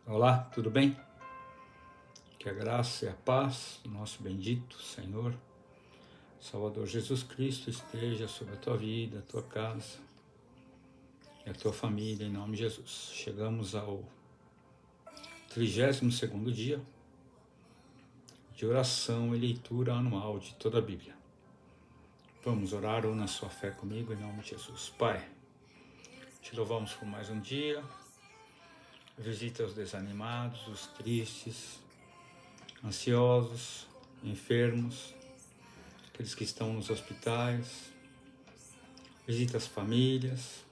Olá, tudo bem? Que a graça e a paz do nosso bendito Senhor, Salvador Jesus Cristo esteja sobre a tua vida, a tua casa e a tua família, em nome de Jesus. Chegamos ao 32º dia de oração e leitura anual de toda a Bíblia. Vamos orar ou na sua fé comigo, em nome de Jesus. Pai, te louvamos por mais um dia. Visita os desanimados, os tristes, ansiosos, enfermos, aqueles que estão nos hospitais. Visita as famílias.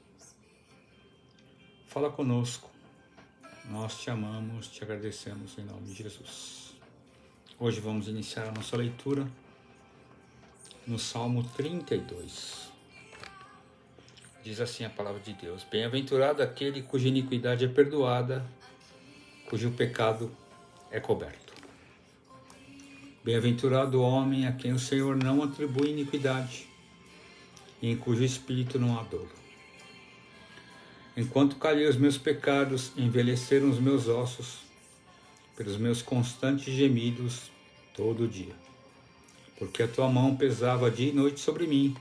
Fala conosco. Nós te amamos, te agradecemos em nome de Jesus. Hoje vamos iniciar a nossa leitura no Salmo 32. Diz assim a palavra de Deus: Bem-aventurado aquele cuja iniquidade é perdoada, cujo pecado é coberto. Bem-aventurado o homem a quem o Senhor não atribui iniquidade, e em cujo espírito não há dolo. Enquanto calhei os meus pecados, envelheceram os meus ossos, pelos meus constantes gemidos todo dia. Porque a tua mão pesava dia e noite sobre mim,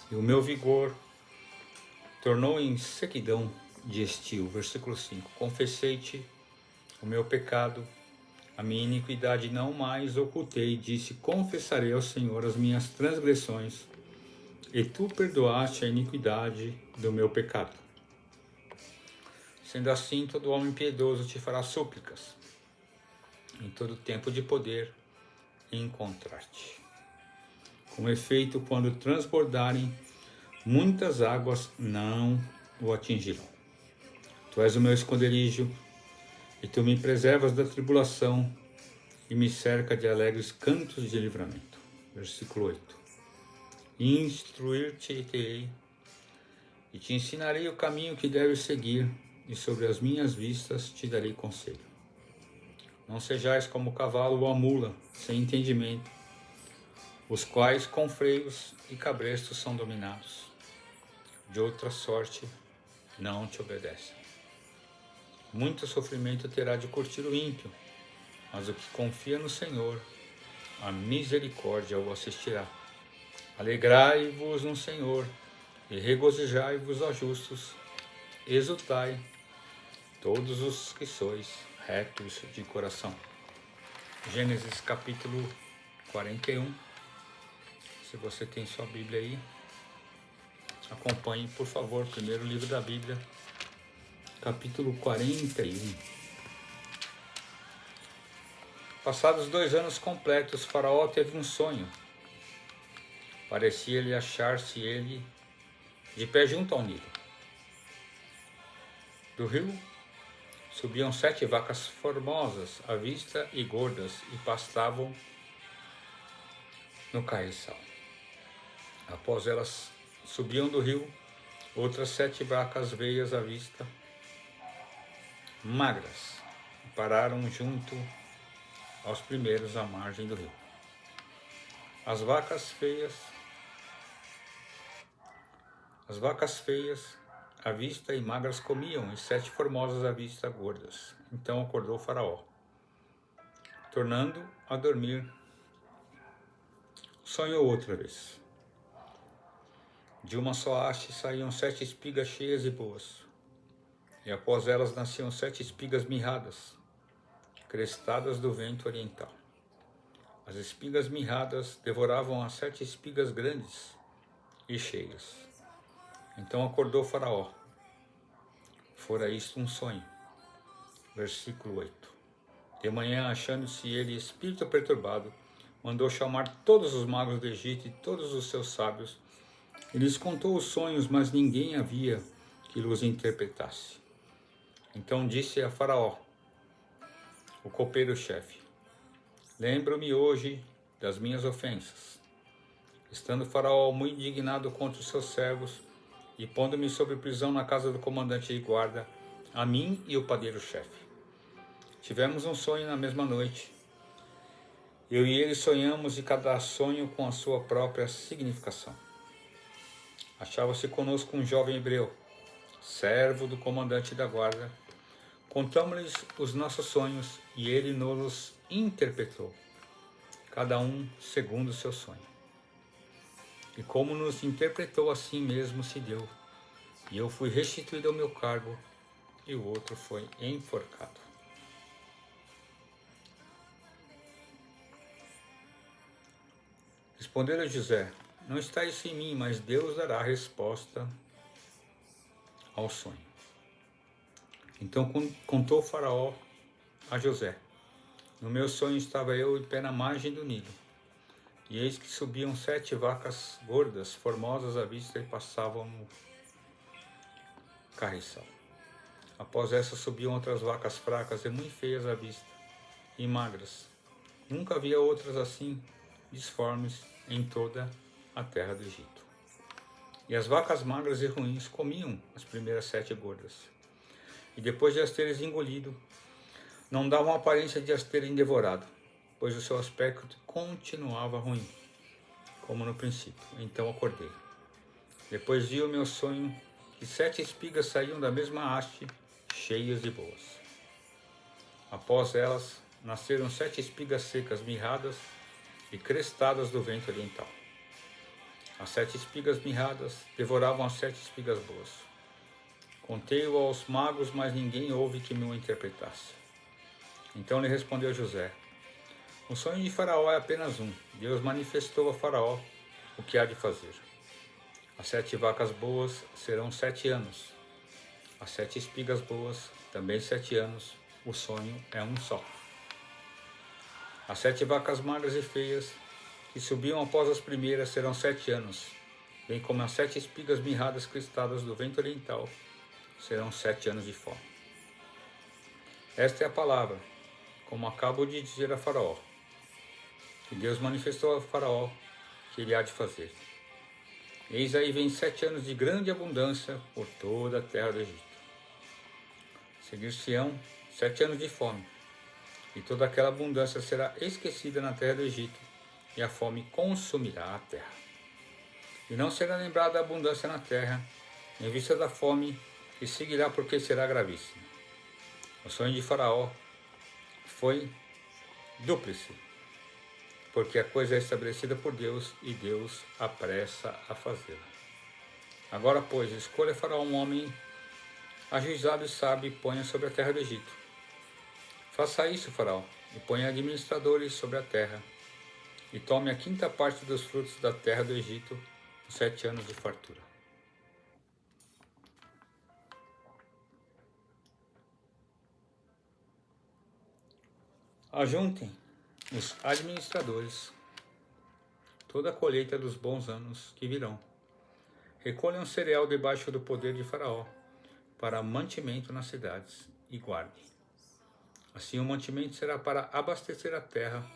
e o meu vigor tornou em sequidão de estio. Versículo 5. Confessei-te o meu pecado, a minha iniquidade não mais ocultei, disse, confessarei ao Senhor as minhas transgressões, e tu perdoaste a iniquidade do meu pecado. Sendo assim, todo homem piedoso te fará súplicas, em todo tempo de poder encontrar-te. Com efeito, quando transbordarem, muitas águas não o atingirão. Tu és o meu esconderijo, e tu me preservas da tribulação, e me cerca de alegres cantos de livramento. Versículo 8. Instruir-te-ei, e te ensinarei o caminho que deves seguir, e sobre as minhas vistas te darei conselho. Não sejais como o cavalo ou a mula, sem entendimento, os quais com freios e cabrestos são dominados. De outra sorte não te obedecem. Muito sofrimento terá de curtir o ímpio, mas o que confia no Senhor, a misericórdia o assistirá. Alegrai-vos no Senhor e regozijai-vos, ó justos, exultai, todos os que sois retos de coração. Gênesis capítulo 41. Se você tem sua Bíblia aí, acompanhe, por favor, primeiro livro da Bíblia, capítulo 41. Passados 2 anos completos, Faraó teve um sonho. Parecia-lhe achar-se ele de pé junto ao Nilo. Do rio subiam 7 vacas formosas à vista e gordas e pastavam no carriçal. Após elas subiam do rio outras 7 vacas veias à vista, magras, e pararam junto aos primeiros à margem do rio. As vacas feias à vista e magras comiam, e 7 formosas à vista gordas. Então acordou Faraó. Tornando a dormir, sonhou outra vez. De uma só haste saíam 7 espigas cheias e boas, e após elas nasciam 7 espigas mirradas, crestadas do vento oriental. As espigas mirradas devoravam as 7 espigas grandes e cheias. Então acordou Faraó. Fora isto um sonho. Versículo 8. De manhã, achando-se ele espírito perturbado, mandou chamar todos os magos do Egito e todos os seus sábios. E lhes contou os sonhos, mas ninguém havia que os interpretasse. Então disse a Faraó, o copeiro-chefe: Lembro-me hoje das minhas ofensas. Estando Faraó muito indignado contra os seus servos, e pondo-me sob prisão na casa do comandante de guarda, a mim e o padeiro-chefe. Tivemos um sonho na mesma noite. Eu e ele sonhamos, e cada sonho com a sua própria significação. Achava-se conosco um jovem hebreu, servo do comandante da guarda, Contamos-lhes os nossos sonhos e ele nos interpretou, cada um segundo o seu sonho. E como nos interpretou, assim mesmo se deu. E eu fui restituído ao meu cargo e o outro foi enforcado. Respondeu José: não está isso em mim, mas Deus dará a resposta ao sonho. Então contou o faraó a José: no meu sonho estava eu em pé na margem do Nilo, e eis que subiam 7 vacas gordas, formosas à vista, e passavam no carriçal. Após essas subiam outras vacas fracas e muito feias à vista, e magras. Nunca havia outras assim disformes em toda a terra do Egito. E as vacas magras e ruins comiam as primeiras 7 gordas, e depois de as teres engolido, não davam aparência de as terem devorado, pois o seu aspecto continuava ruim, como no princípio. Então acordei. Depois vi o meu sonho, que 7 espigas saíam da mesma haste, cheias e boas. Após elas, nasceram 7 espigas secas, mirradas e crestadas do vento oriental. As 7 espigas mirradas devoravam as 7 espigas boas. Contei-o aos magos, mas ninguém houve que me o interpretasse. Então lhe respondeu José: o sonho de Faraó é apenas um. Deus manifestou a Faraó o que há de fazer. As 7 vacas boas serão 7 anos. As 7 espigas boas, também 7 anos. O sonho é um só. As 7 vacas magras e feias, que subiam após as primeiras, serão 7 anos, bem como as 7 espigas mirradas crestadas do vento oriental, serão 7 anos de fome. Esta é a palavra, como acabo de dizer a Faraó, que Deus manifestou a Faraó que ele há de fazer. Eis aí vem 7 anos de grande abundância por toda a terra do Egito. Seguir-se-ão 7 anos de fome, e toda aquela abundância será esquecida na terra do Egito, e a fome consumirá a terra. E não será lembrada a abundância na terra, em vista da fome que seguirá, porque será gravíssima. O sonho de Faraó foi dúplice, porque a coisa é estabelecida por Deus, e Deus apressa a fazê-la. Agora, pois, escolha Faraó um homem ajuizado e sábio, e ponha sobre a terra do Egito. Faça isso, Faraó, e ponha administradores sobre a terra, e tome a 5ª parte dos frutos da terra do Egito, os 7 anos de fartura. Ajuntem os administradores toda a colheita dos bons anos que virão. Recolham cereal debaixo do poder de Faraó, para mantimento nas cidades, e guardem. Assim o mantimento será para abastecer a terra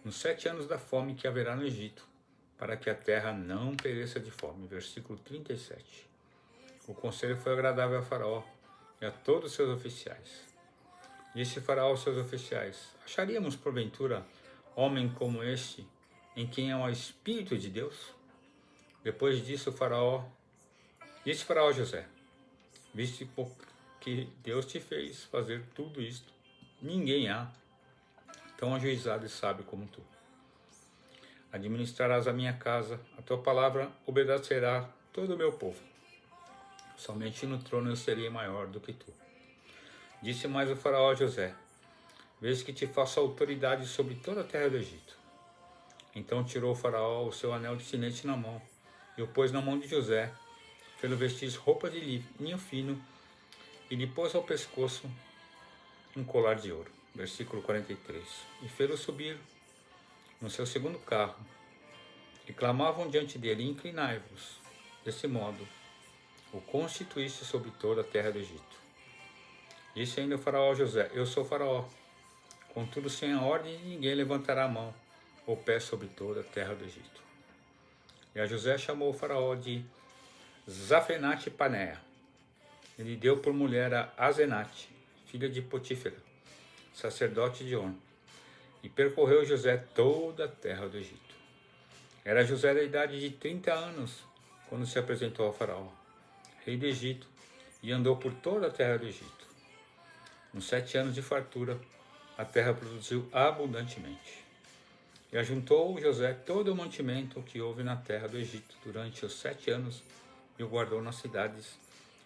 nos 7 anos da fome que haverá no Egito, para que a terra não pereça de fome. Versículo 37. O conselho foi agradável a Faraó e a todos os seus oficiais. Disse Faraó aos seus oficiais: acharíamos porventura homem como este, em quem há o Espírito de Deus? Depois disso disse Faraó a José: viste que Deus te fez fazer tudo isto, ninguém há tão ajuizado e sábio como tu. Administrarás a minha casa, a tua palavra obedecerá todo o meu povo. Somente no trono eu serei maior do que tu. Disse mais o Faraó a José: vês que te faço autoridade sobre toda a terra do Egito. Então tirou o Faraó o seu anel de sinete na mão, e o pôs na mão de José, fê-lo vestir roupas de linho fino, e lhe pôs ao pescoço um colar de ouro. Versículo 43. E fê-lo subir no seu segundo carro, e clamavam diante dele: inclinai-vos. Desse modo, o constituísse sobre toda a terra do Egito. Disse ainda o Faraó a José: eu sou Faraó, contudo sem a ordem de ninguém levantará a mão ou pé sobre toda a terra do Egito. E a José chamou o Faraó de Zafenate-Paneia. Ele deu por mulher a Azenate, filha de Potífera, sacerdote de On, e percorreu José toda a terra do Egito. Era José da idade de 30 anos, quando se apresentou ao Faraó, rei do Egito, e andou por toda a terra do Egito. Nos 7 anos de fartura, a terra produziu abundantemente. E ajuntou José todo o mantimento que houve na terra do Egito durante os 7 anos e o guardou nas cidades.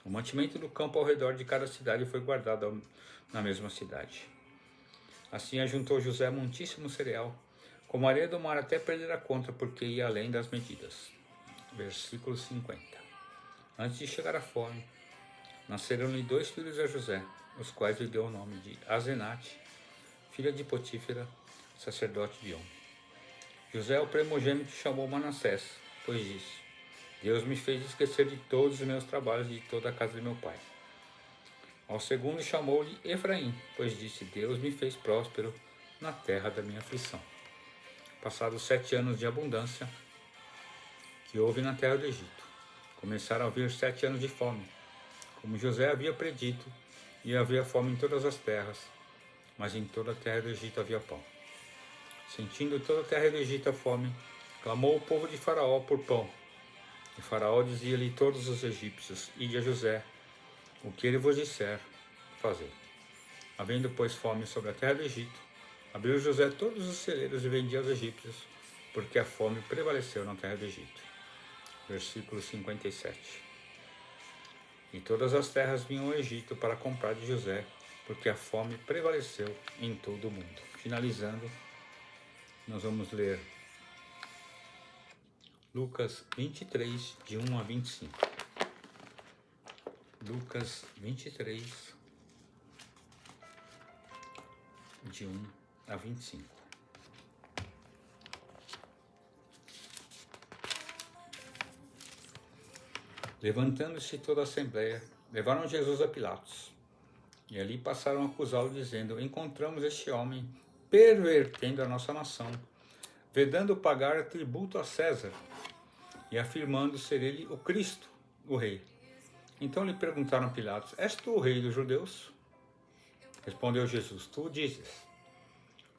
O mantimento do campo ao redor de cada cidade foi guardado na mesma cidade. Assim ajuntou José muitíssimo cereal, como a areia do mar até perder a conta, porque ia além das medidas. Versículo 50. Antes de chegar à fome, nasceram-lhe 2 filhos a José, os quais lhe deu o nome de Asenate, filha de Potífera, sacerdote de On. José, o primogênito, chamou Manassés, pois disse: Deus me fez esquecer de todos os meus trabalhos e de toda a casa de meu pai. Ao segundo chamou-lhe Efraim, pois disse: Deus me fez próspero na terra da minha aflição. Passados 7 anos de abundância que houve na terra do Egito, começaram a vir 7 anos de fome, como José havia predito, e havia fome em todas as terras, mas em toda a terra do Egito havia pão. Sentindo toda a terra do Egito a fome, clamou o povo de Faraó por pão. E Faraó dizia-lhe todos os egípcios: Ide a José, o que ele vos disser, fazer. Havendo, pois, fome sobre a terra do Egito, abriu José todos os celeiros e vendia aos egípcios, porque a fome prevaleceu na terra do Egito. Versículo 57. E todas as terras vinham ao Egito para comprar de José, porque a fome prevaleceu em todo o mundo. Finalizando, nós vamos ler Lucas 23, de 1 a 25. Lucas 23, de 1 a 25. Levantando-se toda a assembleia, levaram Jesus a Pilatos. E ali passaram a acusá-lo, dizendo: Encontramos este homem pervertendo a nossa nação, vedando pagar tributo a César, e afirmando ser ele o Cristo, o rei. Então lhe perguntaram a Pilatos: És tu o rei dos judeus? Respondeu Jesus: Tu o dizes.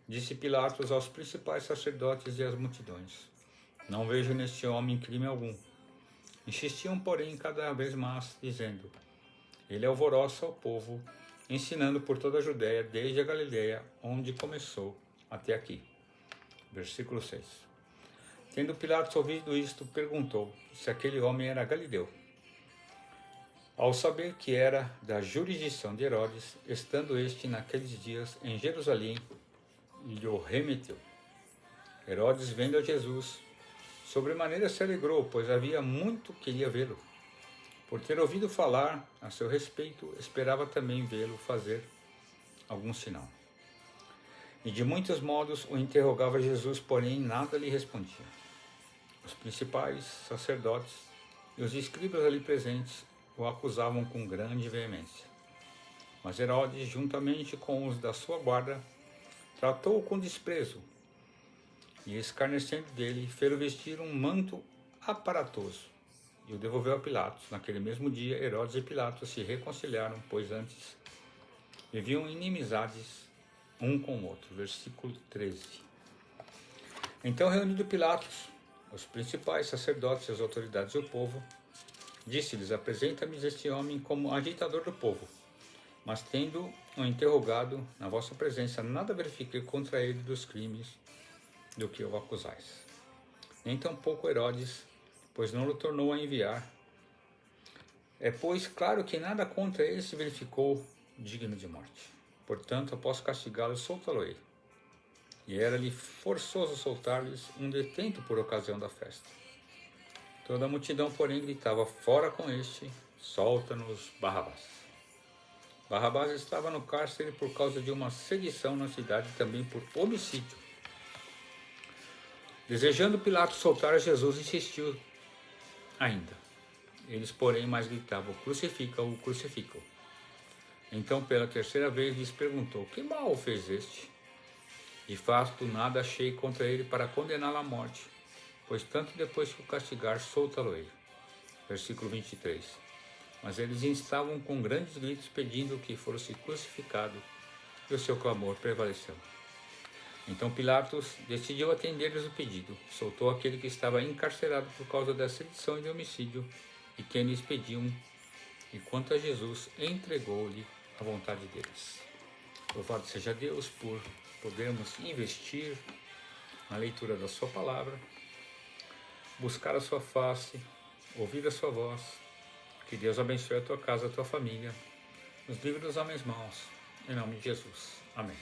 Disse Pilatos aos principais sacerdotes e às multidões: Não vejo neste homem crime algum. Insistiam, porém, cada vez mais, dizendo: Ele alvoroça o povo, ensinando por toda a Judéia, desde a Galileia, onde começou, até aqui. Versículo 6. Tendo Pilatos ouvido isto, perguntou se aquele homem era galileu. Ao saber que era da jurisdição de Herodes, estando este naqueles dias em Jerusalém, lhe o remeteu. Herodes, vendo a Jesus, sobremaneira se alegrou, pois havia muito queria vê-lo. Por ter ouvido falar a seu respeito, esperava também vê-lo fazer algum sinal. E de muitos modos o interrogava Jesus, porém nada lhe respondia. Os principais sacerdotes e os escribas ali presentes o acusavam com grande veemência. Mas Herodes, juntamente com os da sua guarda, tratou-o com desprezo e, escarnecendo dele, fez-o vestir um manto aparatoso e o devolveu a Pilatos. Naquele mesmo dia, Herodes e Pilatos se reconciliaram, pois antes viviam inimizades um com o outro. Versículo 13. Então, reunido Pilatos, os principais sacerdotes, as autoridades e o povo, disse-lhes: Apresenta-me este homem como agitador do povo. Mas tendo-o interrogado na vossa presença, nada verifiquei contra ele dos crimes do que o acusais. Nem tampouco Herodes, pois não o tornou a enviar. É, pois, claro que nada contra ele se verificou digno de morte. Portanto, após castigá-lo, soltá-lo-ei. E era-lhe forçoso soltar-lhes um detento por ocasião da festa. Toda a multidão, porém, gritava: Fora com este, solta-nos Barrabás. Barrabás estava no cárcere por causa de uma sedição na cidade e também por homicídio. Desejando Pilatos soltar Jesus, insistiu ainda. Eles, porém, mais gritavam: Crucifica-o, crucifica-o. Então, pela terceira vez, lhes perguntou: Que mal fez este? De fato, nada achei contra ele para condená-lo à morte, pois tanto depois que o castigar, soltá-lo-ei. Versículo 23. Mas eles instavam com grandes gritos, pedindo que fosse crucificado, e o seu clamor prevaleceu. Então Pilatos decidiu atender-lhes o pedido. Soltou aquele que estava encarcerado por causa da sedição e de homicídio, e quem lhes pediam, e quanto a Jesus, entregou-lhe a vontade deles. Louvado seja Deus por podermos investir na leitura da sua palavra, buscar a sua face, ouvir a sua voz. Que Deus abençoe a tua casa, a tua família. Nos livre dos homens maus. Em nome de Jesus. Amém.